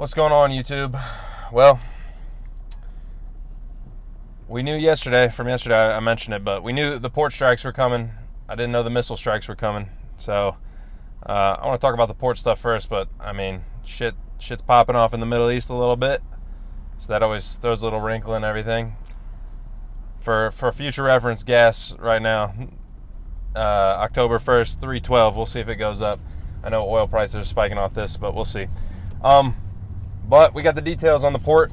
What's going on, YouTube? Well, we knew from yesterday, I mentioned it, but we knew the port strikes were coming. I didn't know the missile strikes were coming. So, I want to talk about the port stuff first, but, I mean, shit's popping off in the Middle East a little bit. So that always throws a little wrinkle in everything. For future reference, gas right now, October 1st, $3.12. We'll see if it goes up. I know oil prices are spiking off this, but we'll see. But we got the details on the port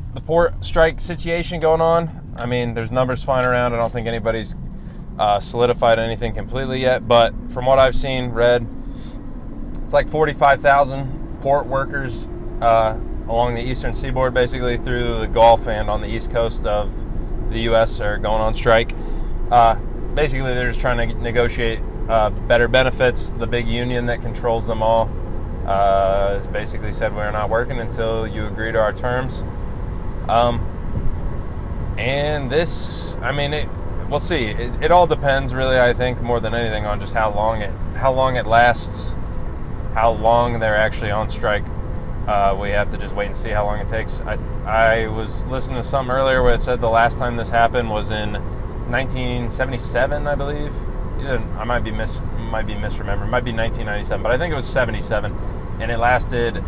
strike situation going on. I mean, there's numbers flying around. I don't think anybody's solidified anything completely yet. But from what I've seen, read, it's like 45,000 port workers along the eastern seaboard, basically through the Gulf and on the east coast of the U.S. are going on strike. Basically, they're just trying to negotiate better benefits. The big union that controls them all has basically said we're not working until you agree to our terms. And this, I mean, we'll see. It all depends, really, I think, more than anything, on just how long it lasts, how long they're actually on strike. We have to just wait and see how long it takes. I was listening to something earlier where it said the last time this happened was in 1977, I believe. I might be misremembering. It might be 1997, but I think it was 77, and it lasted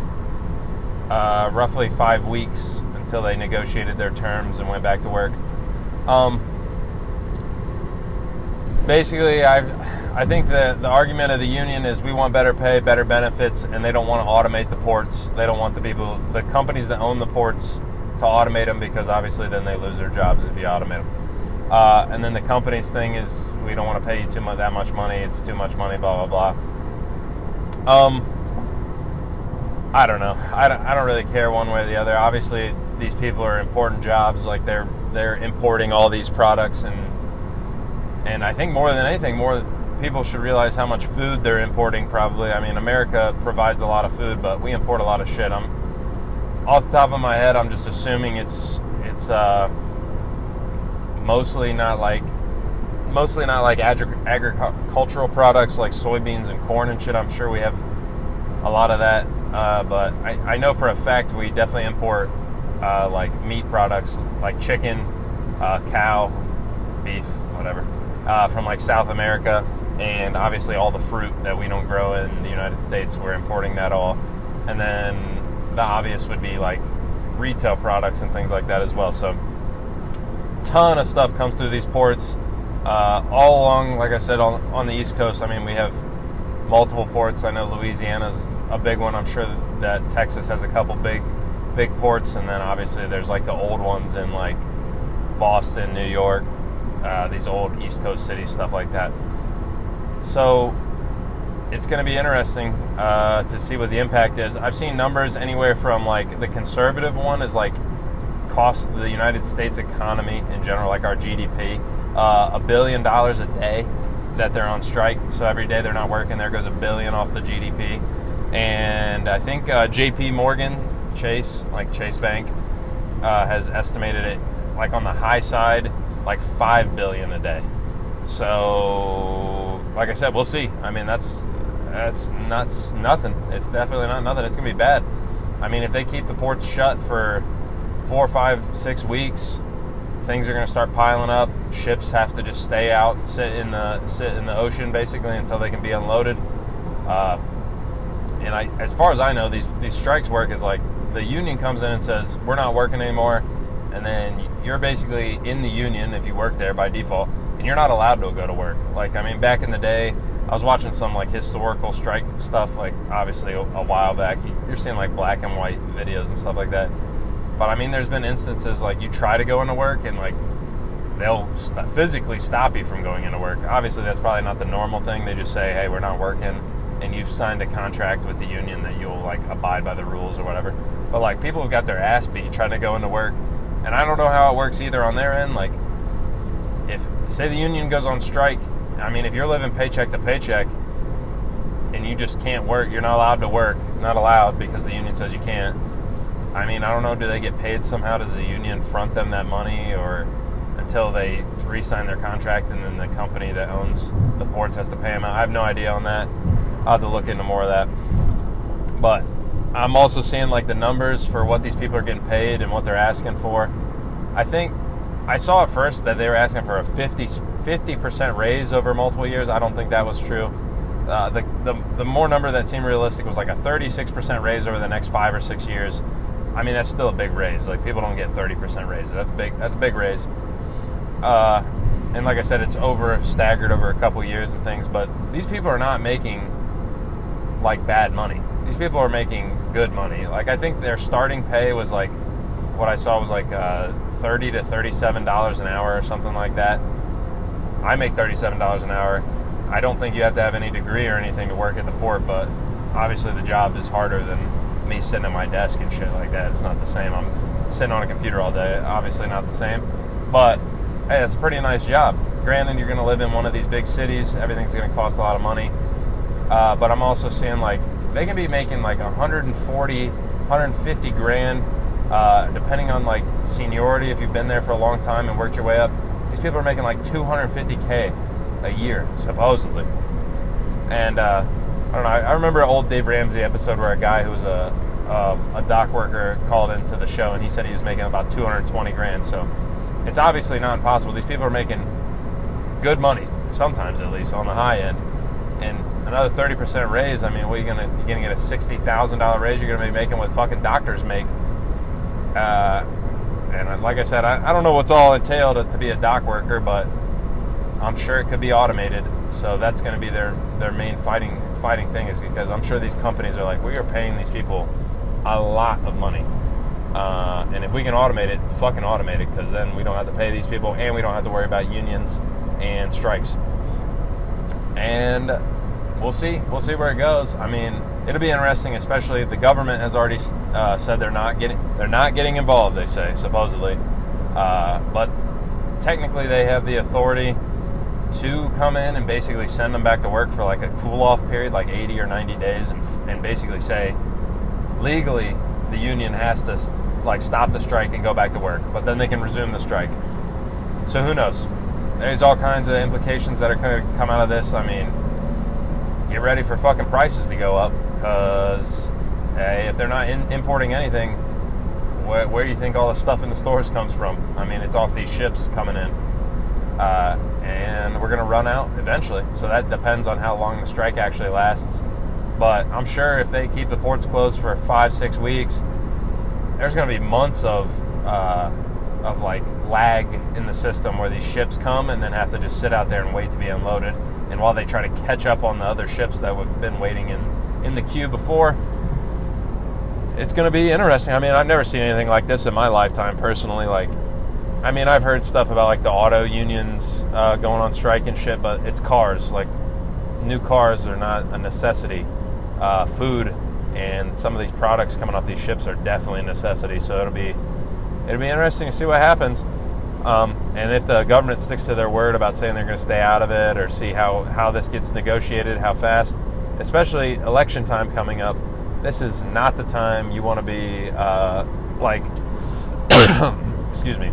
roughly 5 weeks until they negotiated their terms and went back to work. Basically, I think the argument of the union is we want better pay, better benefits, and they don't want to automate the ports. They don't want the companies that own the ports to automate them, because obviously then they lose their jobs if you automate them. And then the company's thing is we don't want to pay you that much money. It's too much money, blah, blah, blah. I don't know. I don't really care one way or the other. Obviously, these people are important jobs. Like they're importing all these products, and I think more than anything, more people should realize how much food they're importing. Probably. I mean, America provides a lot of food, but we import a lot of shit. Off the top of my head, I'm just assuming it's mostly not like agricultural products like soybeans and corn and shit. I'm sure we have a lot of that, but I know for a fact we definitely import like meat products like chicken, cow, beef, whatever, from like South America, and obviously all the fruit that we don't grow in the United States, we're importing that all. And then the obvious would be like retail products and things like that as well. So ton of stuff comes through these ports all along, like I said, on the East Coast. I mean, we have multiple ports. I know Louisiana's a big one. I'm sure that Texas has a couple big ports, and then obviously there's like the old ones in like Boston, New York, these old East Coast cities, stuff like that. So it's going to be interesting to see what the impact is. I've seen numbers anywhere from like the conservative one is like cost the United States economy in general, like our GDP, $1 billion a day that they're on strike. So every day they're not working, there goes $1 billion off the GDP. And I think JP Morgan Chase Bank, has estimated it like on the high side, like $5 billion a day. So like I said, we'll see. I mean, that's nothing. It's definitely not nothing. It's gonna be bad. I mean, if they keep the ports shut for 4, 5, 6 weeks, things are going to start piling up. Ships have to just stay out and sit in the ocean basically until they can be unloaded. And as far as I know, these strikes work is like the union comes in and says we're not working anymore, and then you're basically in the union if you work there by default, and you're not allowed to go to work. Like, I mean, back in the day, I was watching some like historical strike stuff, like obviously a while back. You're seeing like black and white videos and stuff like that. But I mean, there's been instances like you try to go into work and like they'll physically stop you from going into work. Obviously, that's probably not the normal thing. They just say, hey, we're not working, and you've signed a contract with the union that you'll like abide by the rules or whatever. But like people have got their ass beat trying to go into work, and I don't know how it works either on their end. Like, if say the union goes on strike, I mean, if you're living paycheck to paycheck and you just can't work, you're not allowed to work, not allowed because the union says you can't. I mean, I don't know, do they get paid somehow? Does the union front them that money, or until they re-sign their contract and then the company that owns the ports has to pay them out? I have no idea on that. I'll have to look into more of that. But I'm also seeing like the numbers for what these people are getting paid and what they're asking for. I think I saw at first that they were asking for a 50% raise over multiple years. I don't think that was true. The more number that seemed realistic was like a 36% raise over the next 5 or 6 years. I mean, that's still a big raise. Like, people don't get 30% raises. That's big. That's a big raise. And like I said, it's staggered over a couple years and things. But these people are not making like bad money. These people are making good money. Like, I think their starting pay was like, what I saw was like $30 to $37 an hour or something like that. I make $37 an hour. I don't think you have to have any degree or anything to work at the port, but obviously the job is harder than me sitting at my desk and shit like that. It's not the same. I'm sitting on a computer all day. Obviously not the same. But hey, it's a pretty nice job. Granted, you're going to live in one of these big cities. Everything's going to cost a lot of money. But I'm also seeing like they can be making like 140, 150 grand, depending on like seniority. If you've been there for a long time and worked your way up, these people are making like $250K a year, supposedly. And I don't know. I remember an old Dave Ramsey episode where a guy who was a dock worker called into the show, and he said he was making about 220 grand. So it's obviously not impossible. These people are making good money, sometimes at least, on the high end. And another 30% raise, I mean, what are you going to, you're going to get a $60,000 raise you're going to be making what fucking doctors make. And like I said, I don't know what's all entailed to be a dock worker, but I'm sure it could be automated. So that's going to be their main fighting thing, is because I'm sure these companies are like, we are paying these people a lot of money. And if we can automate it, fucking automate it, because then we don't have to pay these people, and we don't have to worry about unions and strikes. And we'll see where it goes. I mean, it'll be interesting, especially if the government has already said they're not getting involved. They say, supposedly, but technically they have the authority to come in and basically send them back to work for like a cool-off period, like 80 or 90 days, and basically say, legally, the union has to like stop the strike and go back to work, but then they can resume the strike. So who knows? There's all kinds of implications that are going to come out of this. I mean, get ready for fucking prices to go up, because hey, if they're not importing anything, where do you think all the stuff in the stores comes from? I mean, it's off these ships coming in. And we're going to run out eventually. So that depends on how long the strike actually lasts. But I'm sure if they keep the ports closed for 5-6 weeks, there's going to be months of like lag in the system where these ships come and then have to just sit out there and wait to be unloaded. And while they try to catch up on the other ships that have been waiting in the queue before, it's going to be interesting. I mean, I've never seen anything like this in my lifetime personally. Like, I mean, I've heard stuff about like the auto unions going on strike and shit, but it's cars. Like, new cars are not a necessity. Food and some of these products coming off these ships are definitely a necessity. So it'll be interesting to see what happens. And if the government sticks to their word about saying they're going to stay out of it, or see how this gets negotiated, how fast, especially election time coming up. This is not the time you want to be like, excuse me,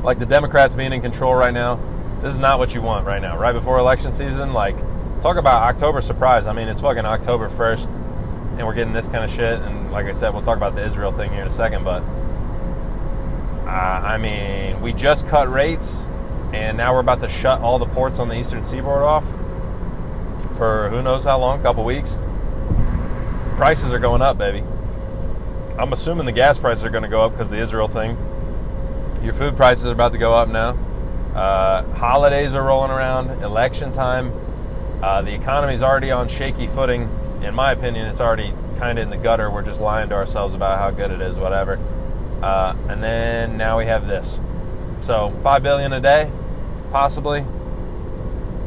like the Democrats being in control right now. This is not what you want right now, right before election season. Like, talk about October surprise. I mean, it's fucking October 1st, and we're getting this kind of shit. And like I said, we'll talk about the Israel thing here in a second. But, I mean, we just cut rates, and now we're about to shut all the ports on the eastern seaboard off for who knows how long, a couple weeks. Prices are going up, baby. I'm assuming the gas prices are going to go up because of the Israel thing. Your food prices are about to go up now. Holidays are rolling around. Election time. The economy's already on shaky footing. In my opinion, it's already kind of in the gutter. We're just lying to ourselves about how good it is, whatever. And then now we have this. So $5 billion a day, possibly.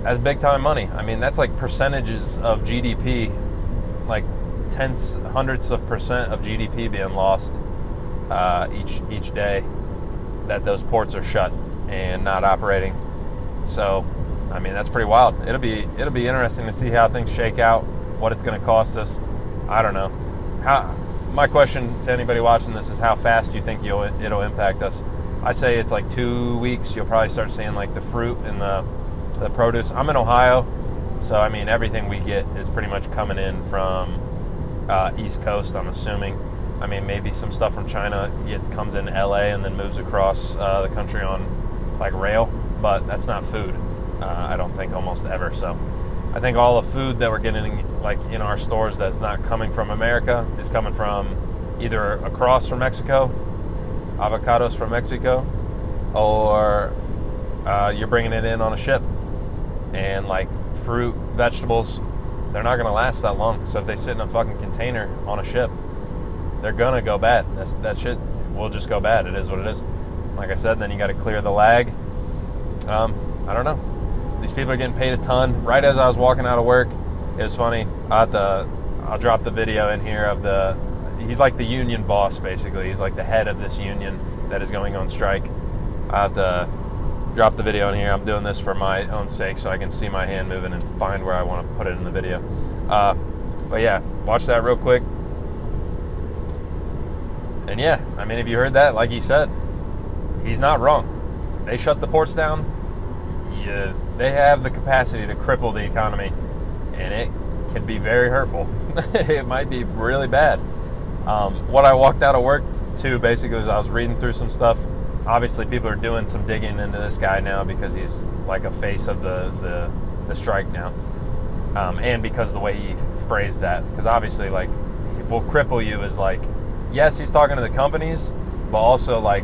That's big time money. I mean, that's like percentages of GDP, like hundreds of percent of GDP being lost each day that those ports are shut and not operating. So, I mean, that's pretty wild. It'll be interesting to see how things shake out, what it's going to cost us. I don't know. My question to anybody watching this is, how fast do you think it'll impact us? I say it's like 2 weeks. You'll probably start seeing like the fruit and the produce. I'm in Ohio, so I mean, everything we get is pretty much coming in from East Coast, I'm assuming. I mean, maybe some stuff from China comes in LA and then moves across the country on like rail, but that's not food. I don't think almost ever. So I think all the food that we're getting like in our stores that's not coming from America is coming from either across from Mexico, avocados from Mexico, or you're bringing it in on a ship. And like fruit, vegetables, they're not going to last that long. So if they sit in a fucking container on a ship, they're going to go bad. That shit will just go bad. It is what it is. Like I said, then you got to clear the lag. I don't know. These people are getting paid a ton. Right as I was walking out of work, it was funny. I'll drop the video in here of he's like the union boss, basically. He's like the head of this union that is going on strike. I have to drop the video in here. I'm doing this for my own sake so I can see my hand moving and find where I want to put it in the video. But yeah, watch that real quick. And yeah, I mean, if you heard that, like he said, he's not wrong. They shut the ports down. Yeah, they have the capacity to cripple the economy, and it can be very hurtful. It might be really bad. What I walked out of work to basically was I was reading through some stuff. Obviously, people are doing some digging into this guy now because he's like a face of the strike now, and because of the way he phrased that. Because obviously, like, will cripple you is like, yes, he's talking to the companies, but also like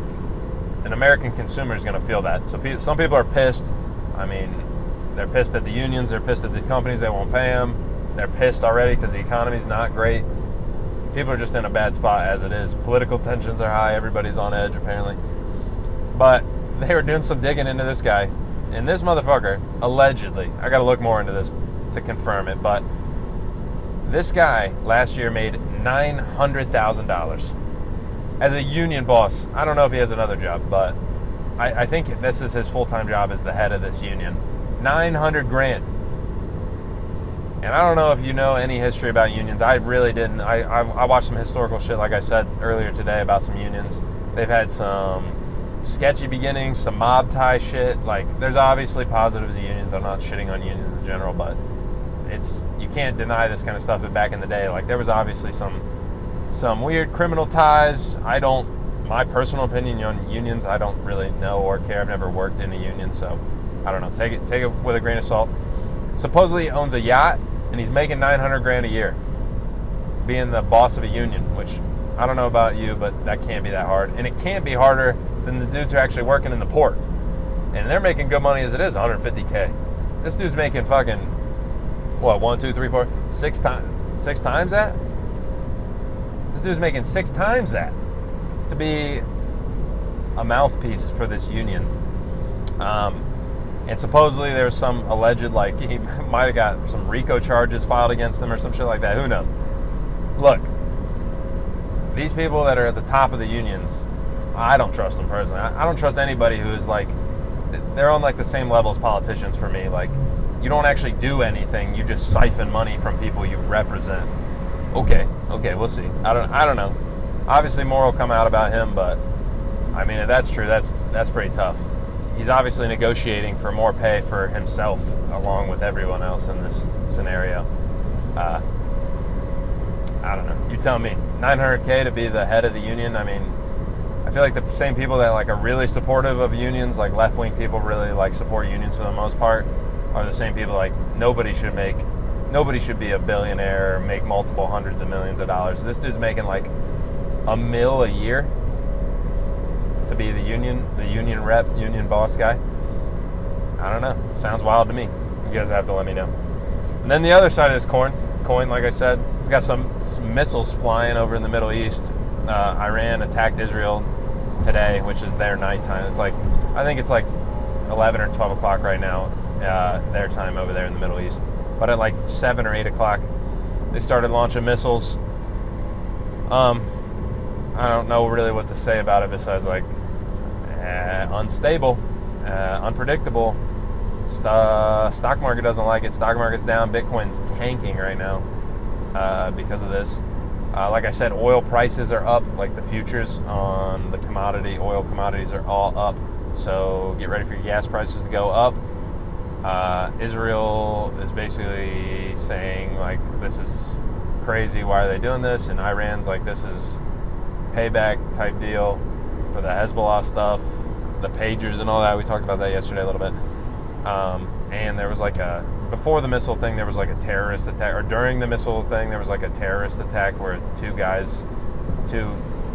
an American consumer is going to feel that. So some people are pissed. I mean, they're pissed at the unions. They're pissed at the companies. They won't pay them. They're pissed already because the economy's not great. People are just in a bad spot as it is. Political tensions are high. Everybody's on edge, apparently. But they were doing some digging into this guy. And this motherfucker, allegedly, I got to look more into this to confirm it, but this guy last year made $900,000 as a union boss. I don't know if he has another job, but I think this is his full-time job as the head of this union. 900 grand. And I don't know if you know any history about unions. I really didn't. I watched some historical shit, like I said earlier today, about some unions. They've had some sketchy beginnings, some mob tie shit. Like, there's obviously positives of unions. I'm not shitting on unions in general, but you can't deny this kind of stuff. Back in the day, like, there was obviously some weird criminal ties. My personal opinion on unions, I don't really know or care. I've never worked in a union, so I don't know. Take it with a grain of salt. Supposedly he owns a yacht, and he's making 900 grand a year being the boss of a union, which I don't know about you, but that can't be that hard. And it can't be harder than the dudes who are actually working in the port. And they're making good money as it is, $150K. This dude's making fucking, what, 1, 2, 3, 4, 6 times that? This dude's making 6 times that to be a mouthpiece for this union. And supposedly there's some alleged, like, he might have got some RICO charges filed against him or some shit like that. Who knows? Look, these people that are at the top of the unions, I don't trust them personally. I don't trust anybody who is like, they're on like the same level as politicians for me. Like, you don't actually do anything. You just siphon money from people you represent. Okay, we'll see. I don't know. Obviously more will come out about him, but I mean, if that's true, that's pretty tough. He's obviously negotiating for more pay for himself along with everyone else in this scenario. I don't know. You tell me. $900K to be the head of the union. I mean, I feel like the same people that like are really supportive of unions, like left-wing people really like support unions for the most part, are the same people like nobody should be a billionaire or make multiple hundreds of millions of dollars. This dude's making like $1 million a year to be the union rep, union boss guy. I don't know. Sounds wild to me. You guys have to let me know. And then the other side of this coin, like I said, we got some missiles flying over in the Middle East. Iran attacked Israel today, which is their nighttime. It's like, I think it's like 11 or 12 o'clock right now, their time over there in the Middle East. But at like 7 or 8 o'clock, they started launching missiles. I don't know really what to say about it besides like unstable, unpredictable. Stock market doesn't like it. Stock market's down. Bitcoin's tanking right now because of this. Like I said, oil prices are up. Like the futures on the oil commodities are all up. So get ready for your gas prices to go up. Israel is basically saying like this is crazy. Why are they doing this? And Iran's like, this is payback type deal for the Hezbollah stuff, the pagers and all that. We talked about that yesterday a little bit. And there was like before the missile thing, there was like a terrorist attack, or during the missile thing, there was like a terrorist attack where two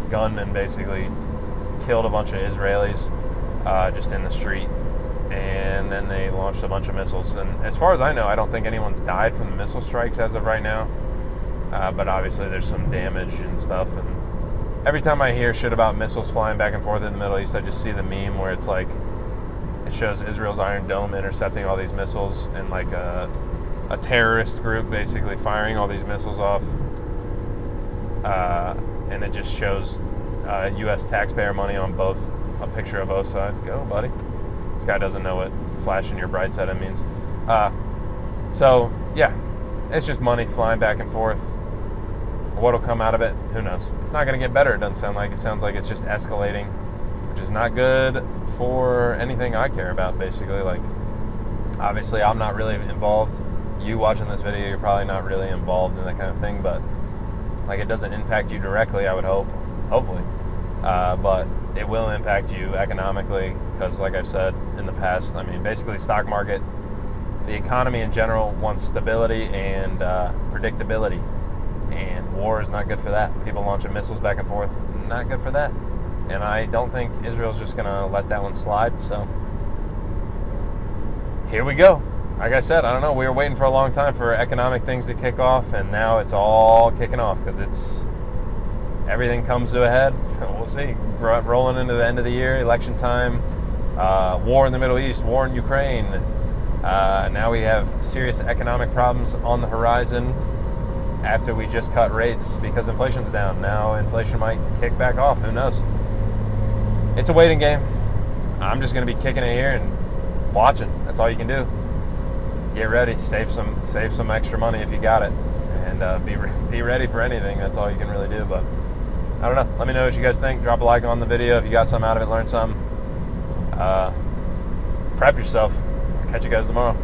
gunmen basically killed a bunch of Israelis just in the street. And then they launched a bunch of missiles. And as far as I know, I don't think anyone's died from the missile strikes as of right now. But obviously there's some damage and stuff. And every time I hear shit about missiles flying back and forth in the Middle East, I just see the meme where it's like, it shows Israel's Iron Dome intercepting all these missiles and like a terrorist group basically firing all these missiles off. And it just shows U.S. taxpayer money on both, a picture of both sides. Go, buddy. This guy doesn't know what flashing your bright side means. So, yeah, it's just money flying back and forth. What'll come out of it, who knows? It's not going to get better, it doesn't sound like. It sounds like it's just escalating, which is not good for anything I care about, basically. Like, obviously, I'm not really involved. You watching this video, you're probably not really involved in that kind of thing, but, like, it doesn't impact you directly, I would hope. Hopefully. But it will impact you economically because, like I've said in the past, I mean, basically stock market, the economy in general wants stability and predictability, and war is not good for that. People launching missiles back and forth, not good for that. And I don't think Israel's just going to let that one slide, so here we go. Like I said, I don't know, we were waiting for a long time for economic things to kick off, and now it's all kicking off because everything comes to a head. We'll see. Rolling into the end of the year, election time, war in the Middle East, war in Ukraine. Now we have serious economic problems on the horizon after we just cut rates because inflation's down. Now inflation might kick back off. Who knows? It's a waiting game. I'm just going to be kicking it here and watching. That's all you can do. Get ready. Save some extra money if you got it. And be ready for anything. That's all you can really do. But I don't know. Let me know what you guys think. Drop a like on the video if you got something out of it, learned something. Prep yourself. Catch you guys tomorrow.